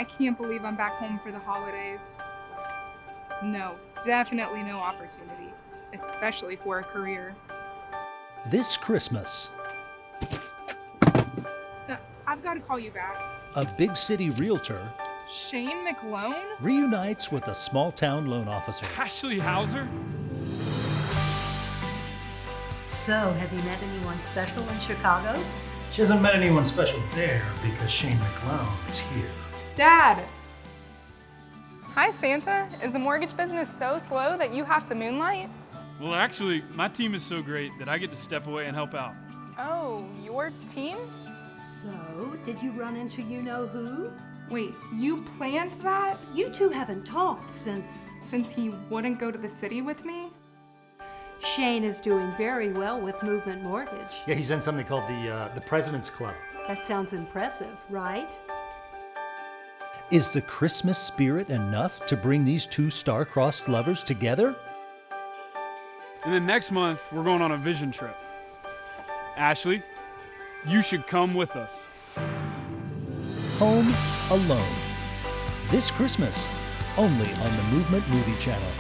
I can't believe I'm back home for the holidays. No, definitely no opportunity, especially for a career. This Christmas, I've got to call you back. a big city realtor Shane McLone? reunites with a small town loan officer. Ashley Hauser? So, have you met anyone special in Chicago? She hasn't met anyone special there because Shane McLone is here. Dad! Hi, Santa. Is the mortgage business so slow that you have to moonlight? Well, actually, my team is so great that I get to step away and help out. Oh, your team? So, did you run into you-know-who? Wait, you planned that? You two haven't talked since... Since he wouldn't go to the city with me? Shane is doing very well with Movement Mortgage. Yeah, he's in something called the President's Club. That sounds impressive, right? Is the Christmas spirit enough to bring these two star-crossed lovers together? And then next month, we're going on a vision trip. Ashley, you should come with us. Home Alone. This Christmas, only on the Movement Movie Channel.